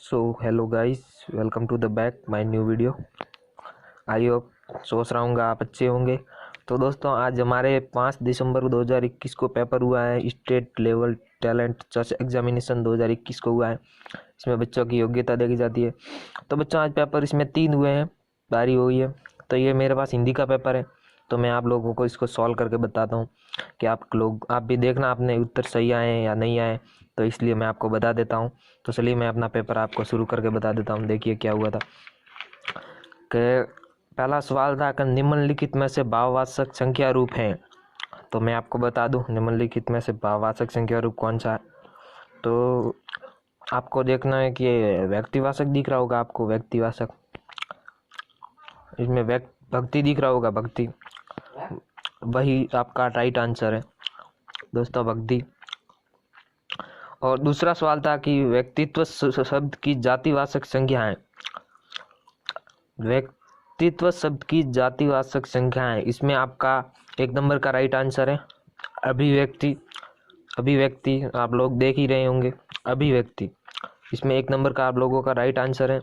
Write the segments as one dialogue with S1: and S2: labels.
S1: So hello guys, welcome to the back my new video. I hope सोच रहा हूँ आप अच्छे होंगे। तो दोस्तों, आज हमारे 5 दिसंबर 2021 को पेपर हुआ है। State level talent search examination 2021 को हुआ है। इसमें बच्चों की योग्यता देखी जाती है। तो बच्चों, आज पेपर इसमें 3 हुए हैं, बारी हुई है। तो ये मेरे पास हिंदी का पेपर है, तो मैं आप लोगों को इसको सॉल्व करके बताता हूँ कि आप भी देखना आपने उत्तर सही आए या नहीं आए। तो इसलिए मैं आपको बता देता हूँ। तो चलिए मैं अपना पेपर आपको शुरू करके बता देता हूँ। देखिए क्या हुआ था कि पहला सवाल था कि निम्नलिखित में से भाववाचक संख्या रूप है। तो मैं आपको बता दूं, निम्नलिखित में से भाववाचक संख्या रूप कौन सा है। तो आपको देखना है कि व्यक्तिवाचक दिख रहा होगा आपको, व्यक्तिवाचक। इसमें भक्ति दिख रहा होगा, भक्ति, वही आपका राइट आंसर है दोस्तों, भक्ति। और दूसरा सवाल था कि व्यक्तित्व शब्द की जातिवाचक संख्या है। व्यक्तित्व शब्द की जातिवाचक संख्या है, इसमें आपका 1 नंबर का राइट आंसर है अभिव्यक्ति। अभिव्यक्ति आप लोग देख ही रहे होंगे, अभिव्यक्ति, इसमें 1 नंबर का आप लोगों का राइट आंसर है।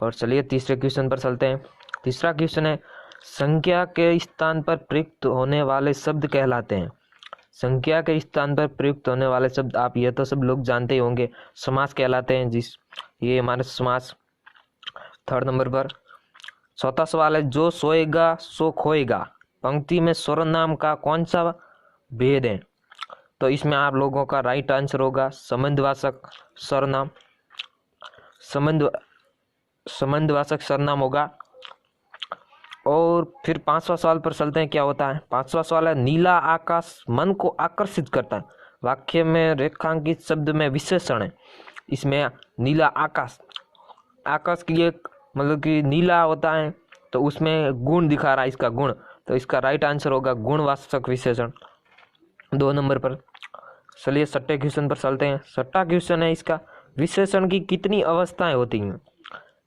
S1: और चलिए तीसरे क्वेश्चन पर चलते हैं। तीसरा क्वेश्चन है, संख्या के स्थान पर प्रयुक्त होने वाले शब्द कहलाते हैं। संख्या के स्थान पर प्रयुक्त होने वाले शब्द, आप ये तो सब लोग जानते ही होंगे, समास कहलाते हैं। ये हमारे समास 3rd नंबर पर। चौथा सवाल है, जो सोएगा सो खोएगा, पंक्ति में सर्वनाम का कौन सा भेद है। तो इसमें आप लोगों का राइट आंसर होगा संबंधवाचक सर्वनाम। संबंधवाचक सर्वनाम होगा। और फिर 5वां सवाल पर चलते हैं, क्या होता है। 5वां सवाल है, नीला आकाश मन को आकर्षित करता है, वाक्य में रेखांकित शब्द में विशेषण है। इसमें नीला आकाश, आकाश की एक मतलब कि नीला होता है, तो उसमें गुण दिखा रहा है, इसका गुण। तो इसका राइट आंसर होगा गुणवाचक विशेषण, 2 नंबर पर। चलिए 6ठे क्वेश्चन पर चलते हैं। 6ठा क्वेश्चन है, इसका विशेषण की कितनी अवस्थाएं होती हैं।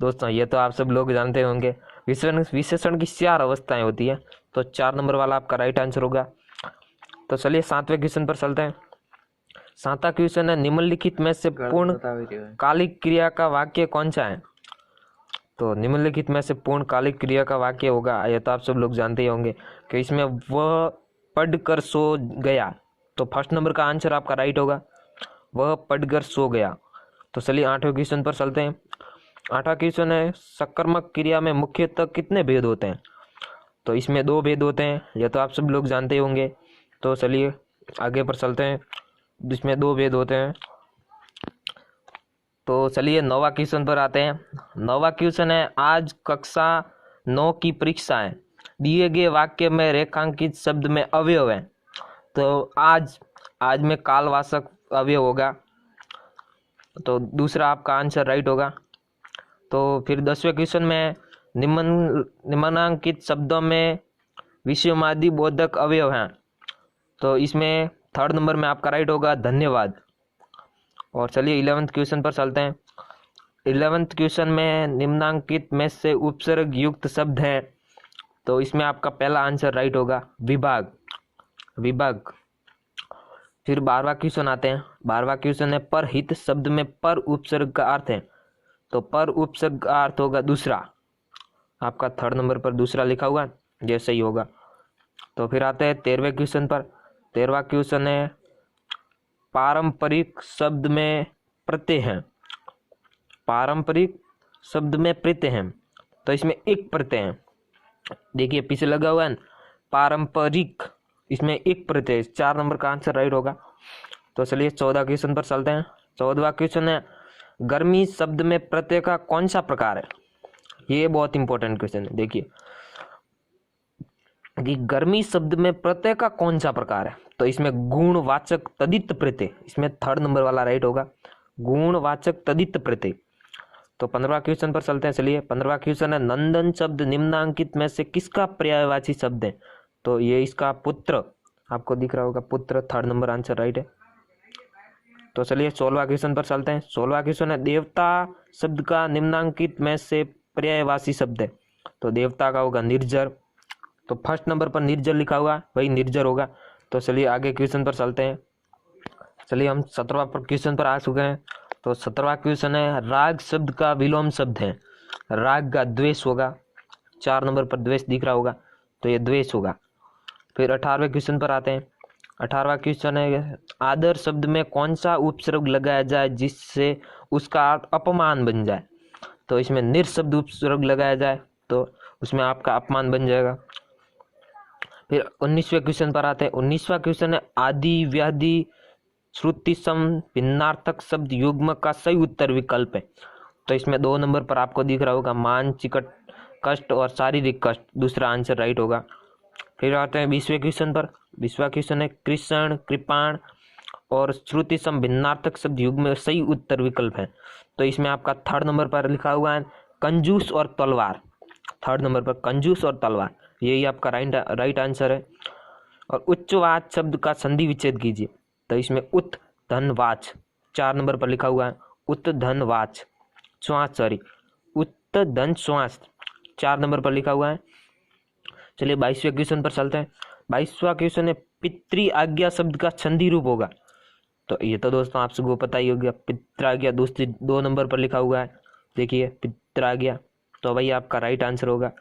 S1: दोस्तों, ये तो आप सब लोग जानते होंगे, विशेषण की 4 अवस्थाएं होती है। तो 4 नंबर वाला आपका राइट आंसर होगा। तो चलिए 7वें क्वेश्चन पर चलते हैं। 7वां क्वेश्चन है, निम्नलिखित में से पूर्ण कालिक क्रिया का वाक्य कौन सा है। तो निम्नलिखित में से पूर्ण कालिक क्रिया का वाक्य होगा, ये तो आप सब लोग जानते ही होंगे कि इसमें वह पढ़कर सो गया। तो 1st नंबर का आंसर आपका राइट होगा, वह पढ़कर सो गया। तो चलिए 8वें क्वेश्चन पर चलते हैं। 8वां क्वेश्चन है, सकर्मक क्रिया में मुख्यतः कितने भेद होते हैं। तो इसमें 2 भेद होते हैं, यह तो आप सब लोग जानते ही होंगे। तो चलिए आगे पर चलते हैं, इसमें 2 भेद होते हैं। तो चलिए 9वां क्वेश्चन पर आते हैं। 9वां क्वेश्चन है, आज कक्षा 9 की परीक्षा है, दिए गए वाक्य में रेखांकित शब्द में अवयव है। तो आज में कालवाचक अवयव होगा, तो दूसरा आपका आंसर राइट होगा। तो फिर 10वें क्वेश्चन में, निम्नांकित शब्दों में विषयवादी बोधक अवयव हैं। तो इसमें 3rd नंबर में आपका राइट होगा धन्यवाद। और चलिए 11th क्वेश्चन पर चलते हैं। 11th क्वेश्चन में निम्नांकित में से उपसर्ग युक्त शब्द है। तो इसमें आपका पहला आंसर राइट होगा विभाग, विभाग। फिर 12वां क्वेश्चन आते हैं। 12वां क्वेश्चन है, परहित शब्द में पर उपसर्ग का अर्थ है। तो पर उपसर्ग का अर्थ होगा दूसरा, आपका 3rd नंबर पर दूसरा लिखा हुआ, ये सही होगा। तो फिर आते हैं 13वें क्वेश्चन पर। 13वां क्वेश्चन है, पारंपरिक शब्द में प्रत्यय है। पारंपरिक शब्द में प्रत्यय है, तो इसमें एक प्रत्यय है, देखिए पीछे लगा हुआ है पारंपरिक, इसमें एक प्रत्यय, 4 नंबर का आंसर राइट होगा। तो चलिए 14 क्वेश्चन पर चलते हैं। 14वां क्वेश्चन है, गर्मी शब्द में प्रत्यय का कौन सा प्रकार है। ये बहुत इंपॉर्टेंट क्वेश्चन है। देखिए कि गर्मी शब्द में प्रत्यय का कौन सा प्रकार है। तो इसमें गुणवाचक तदित प्रत्यय, इसमें 3rd नंबर वाला राइट होगा, गुणवाचक तदित प्रत्यय। तो 15वां क्वेश्चन पर चलते हैं। चलिए 15वां क्वेश्चन है, नंदन शब्द निम्नांकित में से किसका पर्यायवाची शब्द है। तो ये इसका पुत्र, आपको दिख रहा होगा पुत्र, 3rd नंबर आंसर राइट है। तो चलिए 16वां क्वेश्चन पर चलते हैं। 16वां क्वेश्चन है, देवता शब्द का निम्नांकित में से पर्यायवाची शब्द है। तो देवता का होगा निर्जर। तो 1st नंबर पर निर्जर लिखा हुआ, वही निर्जर होगा। तो चलिए आगे क्वेश्चन पर चलते हैं। चलिए हम 17वां क्वेश्चन पर आ चुके हैं। तो 17वां क्वेश्चन है, राग शब्द का विलोम शब्द है। राग का द्वेष होगा, 4 नंबर पर द्वेष दिख रहा होगा, तो ये द्वेष होगा। फिर 18वें क्वेश्चन पर आते हैं। 18वां क्वेश्चन है, आदर शब्द में कौन सा उपसर्ग लगाया जाए जिससे उसका अर्थ अपमान बन जाए। तो इसमें निरशब्द उपसर्ग लगाया जाए तो उसमें आपका अपमान बन जाएगा। फिर 19वें क्वेश्चन पर आते हैं। 19वां क्वेश्चन है, आदि व्याधि श्रुति सम भिन्नार्थक शब्द युग्म का सही उत्तर विकल्प है। तो इसमें 2 नंबर पर आपको दिख रहा होगा मानसिक कष्ट और शारीरिक कष्ट, दूसरा आंसर राइट होगा। फिर आते हैं 20वें क्वेश्चन पर। 20वां क्वेश्चन है, कृष्ण कृपाण और श्रुति सम भिन्नार्थक शब्द युग्म में सही उत्तर विकल्प है। तो इसमें आपका 3rd नंबर पर लिखा हुआ है कंजूस और तलवार। 3rd नंबर पर कंजूस और तलवार, यही आपका राइट आंसर है। और उच्चवाच शब्द का संधि विच्छेद कीजिए। तो इसमें उत धन वाच, 4 नंबर पर लिखा हुआ है उत धन वाच श्वास, उत धन श्वास, 4 नंबर पर लिखा हुआ है। चलिए 22वें क्वेश्चन पर चलते हैं। 22वां क्वेश्चन है, पितृ आज्ञा शब्द का संधि रूप होगा। तो ये तो दोस्तों आप सबको पता ही होगा, पितृ आज्ञा 2 नंबर पर लिखा हुआ है, देखिए पितृ आज्ञा, तो भाई आपका राइट आंसर होगा।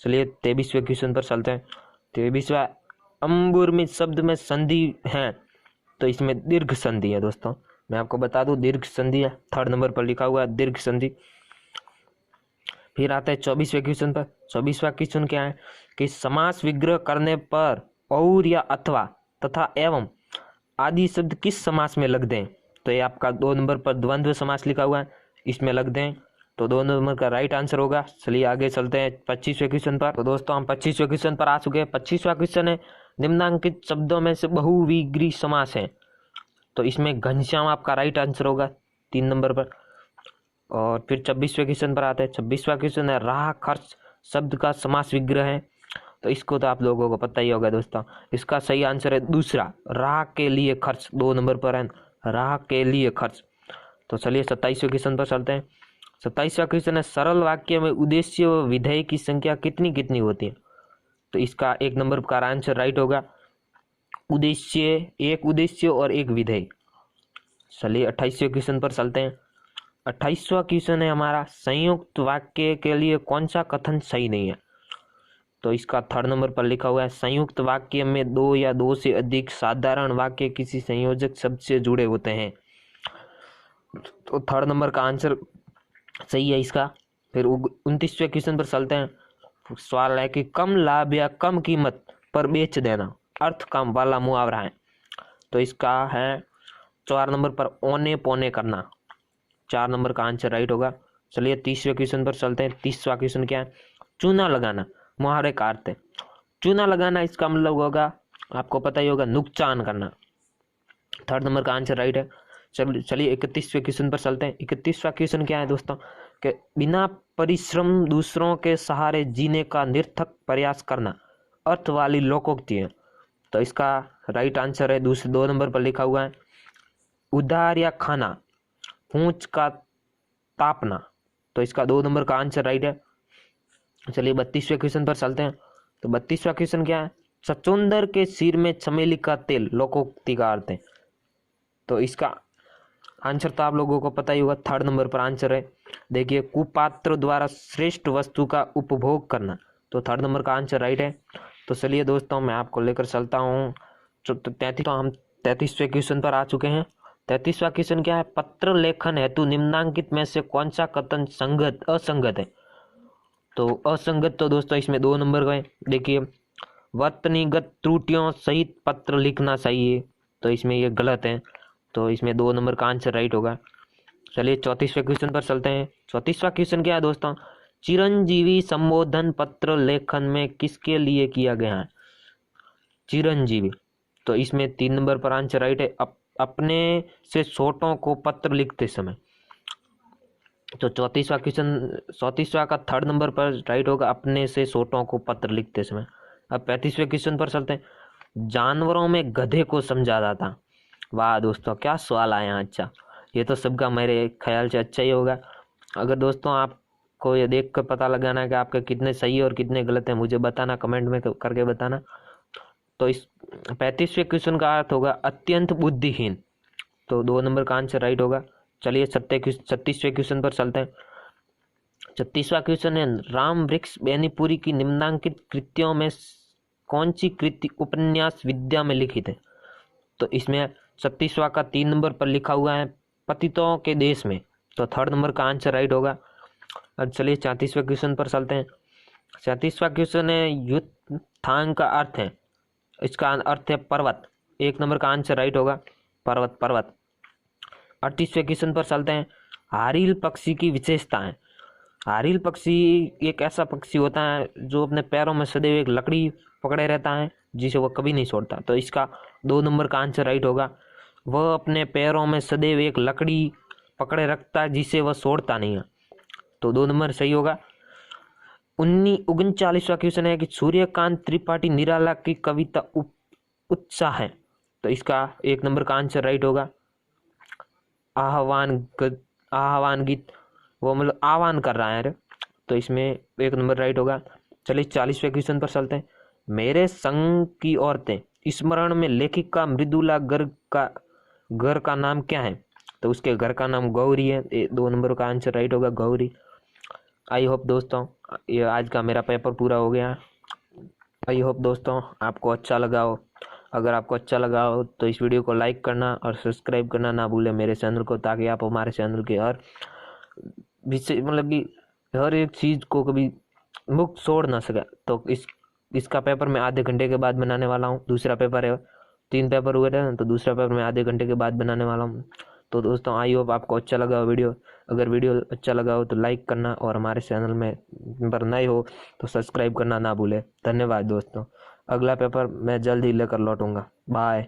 S1: चलिए 23वें क्वेश्चन पर चलते हैं। 23वां, अंबुर में शब्द में संधि है, तो इसमें दीर्घ संधि है दोस्तों, मैं आपको बता दूं दीर्घ संधि है, 3rd नंबर पर लिखा हुआ है दीर्घ संधि। फिर आता है 24वें क्वेश्चन पर। 24वां क्वेश्चन क्या है कि समास विग्रह करने पर और या अथवा तथा एवं आदि शब्द किस समास में लग दें। तो ये आपका 2 नंबर पर द्वंद्व समास लिखा हुआ है, इसमें लग दें, तो 2 नंबर का राइट आंसर होगा। चलिए आगे चलते हैं 25वें क्वेश्चन पर। तो दोस्तों हम 25वें क्वेश्चन पर आ चुके हैं। 25वां क्वेश्चन है, निम्नांकित शब्दों में से बहुविग्री समास है। तो इसमें घनश्याम आपका राइट आंसर होगा 3 नंबर पर। और फिर 26वें क्वेश्चन पर आते हैं। 26वां क्वेश्चन है, राह खर्च शब्द का समास विग्रह है। तो इसको तो आप लोगों को पता ही होगा दोस्तों, इसका सही आंसर है दूसरा, राह के लिए खर्च, 2 नंबर पर है राह के लिए खर्च। तो चलिए 27वें क्वेश्चन पर चलते हैं। 27वां क्वेश्चन है, सरल वाक्य में उद्देश्य व विधेय की संख्या कितनी कितनी होती है। तो इसका 1 नंबर का आंसर राइट होगा, उद्देश्य, एक उद्देश्य और एक विधेय। चलिए 28वें क्वेश्चन पर चलते हैं। 28वां क्वेश्चन है हमारा, संयुक्त वाक्य के लिए कौन सा कथन सही नहीं है। तो इसका 3rd नंबर पर लिखा हुआ है, संयुक्त वाक्य में 2 या 2 से अधिक साधारण वाक्य किसी संयोजक शब्द से जुड़े होते हैं। तो 3rd नंबर का आंसर सही है इसका। फिर 29वें क्वेश्चन पर चलते हैं। सवाल है कि कम लाभ या कम कीमत पर बेच देना अर्थ काम वाला मुहावरा है। तो इसका है 4 नंबर पर औने पौने करना, 4 नंबर का आंसर राइट होगा। चलिए 30वें क्वेश्चन पर चलते हैं। 30वां क्वेश्चन क्या है, चूना लगाना, मुहावरे का अर्थ है चूना लगाना, इसका मतलब होगा आपको पता ही होगा नुकसान करना, 3rd नंबर का आंसर राइट है। चलिए 31वें क्वेश्चन पर चलते हैं। 31वां क्वेश्चन क्या है दोस्तों कि बिना परिश्रम दूसरों के सहारे जीने का निरर्थक प्रयास करना अर्थ वाली लोकोक्ति है। तो इसका राइट आंसर है 2 नंबर पर लिखा हुआ है, उधार या खाना, पूंछ का तापना। तो इसका 2 नंबर का आंसर राइट है। चलिए 32वें क्वेश्चन पर चलते हैं। तो 32वां क्वेश्चन क्या है, सचुंदर के सिर में चमेली का तेल लोकोक्ति का अर्थ है। तो इसका आंसर तो आप लोगों को पता ही होगा, 3rd नंबर पर आंसर है, देखिए कुपात्र द्वारा श्रेष्ठ वस्तु का उपभोग करना। तो 3rd नंबर का आंसर राइट है। तो चलिए दोस्तों मैं आपको लेकर चलता हूँ तो 33वें क्वेश्चन पर आ चुके हैं। 33वां क्वेश्चन क्या है, पत्र लेखन हेतु निम्नांकित में से कौन सा कथन संगत असंगत है। तो असंगत तो दोस्तों इसमें 2 नंबर का है, देखिए वर्तनीगत त्रुटियों सहित पत्र लिखना चाहिए, तो इसमें ये गलत है, तो इसमें 2 नंबर का आंसर राइट होगा। चलिए 34वें क्वेश्चन पर चलते हैं। 34वां क्वेश्चन क्या है दोस्तों, चिरंजीवी संबोधन पत्र लेखन में किसके लिए किया गया है, चिरंजीवी। तो इसमें 3 नंबर पर आंसर राइट है, अपने से छोटों को पत्र लिखते समय। तो 34वां क्वेश्चन, 34वां का 3rd नंबर पर राइट होगा, अपने से छोटों को पत्र लिखते समय। अब 35वें क्वेश्चन पर चलते हैं, जानवरों में गधे को समझा जाता। वाह दोस्तों क्या सवाल आया, अच्छा ये तो सबका मेरे ख्याल से अच्छा ही होगा। अगर दोस्तों आपको ये देख कर पता लगाना है कि आपके कितने सही और कितने गलत हैं, मुझे बताना, कमेंट में करके बताना। तो इस 35वें क्वेश्चन का अर्थ होगा अत्यंत बुद्धिहीन। तो 2 नंबर का आंसर राइट होगा। चलिए 36वें क्वेश्चन पर चलते हैं। 36वां क्वेश्चन है, राम वृक्ष बेनीपुरी की निम्नांकित कृतियों में कौन सी कृति उपन्यास विद्या में लिखित है? तो इसमें 36वां का 3 नंबर पर लिखा हुआ है पतितों के देश में, तो थर्ड नंबर का आंसर राइट होगा। अब चलिए 34वें क्वेश्चन पर चलते हैं। 34वां क्वेश्चन है, युत्थांग का अर्थ है, इसका अर्थ है पर्वत, 1 नंबर का आंसर राइट होगा, पर्वत पर्वत। 38वें क्वेश्चन पर चलते हैं। हारिल पक्षी की विशेषताएं। हारिल पक्षी एक ऐसा पक्षी होता है जो अपने पैरों में सदैव एक लकड़ी पकड़े रहता है जिसे वो कभी नहीं छोड़ता, तो इसका 2 नंबर का आंसर राइट होगा। वह अपने पैरों में सदैव एक लकड़ी पकड़े रखता है जिसे वह छोड़ता नहीं है, तो 2 नंबर सही होगा। 39वां क्वेश्चन है कि सूर्यकांत त्रिपाठी निराला की कविता उत्साह है, तो इसका 1 नंबर का आंसर राइट होगा। आह्वान गीत, वो मतलब आह्वान कर रहा है रे, तो इसमें 1 नंबर राइट होगा। चलिए 40वें क्वेश्चन पर चलते हैं। मेरे संग की औरतें स्मरण में लेखिका मृदुला घर का नाम क्या है? तो उसके घर का नाम गौरी है, 2 नंबर का आंसर राइट होगा, गौरी। आई होप दोस्तों ये आज का मेरा पेपर पूरा हो गया। आई होप दोस्तों आपको अच्छा लगा हो। अगर आपको अच्छा लगा हो तो इस वीडियो को लाइक करना और सब्सक्राइब करना ना भूलें मेरे चैनल को, ताकि आप हमारे चैनल के हर विषय मतलब कि हर एक चीज़ को कभी मुक्त छोड़ ना सके। तो इसका पेपर मैं आधे घंटे के बाद बनाने वाला हूँ। दूसरा पेपर है, 3 पेपर हुए थे, तो दूसरा पेपर मैं आधे घंटे के बाद बनाने वाला हूँ। तो दोस्तों आई होप आपको अच्छा लगा हो वीडियो। अगर वीडियो अच्छा लगा हो तो लाइक करना और हमारे चैनल में पर नए हो तो सब्सक्राइब करना ना भूले। धन्यवाद दोस्तों। अगला पेपर मैं जल्द ही लेकर लौटूंगा। बाय।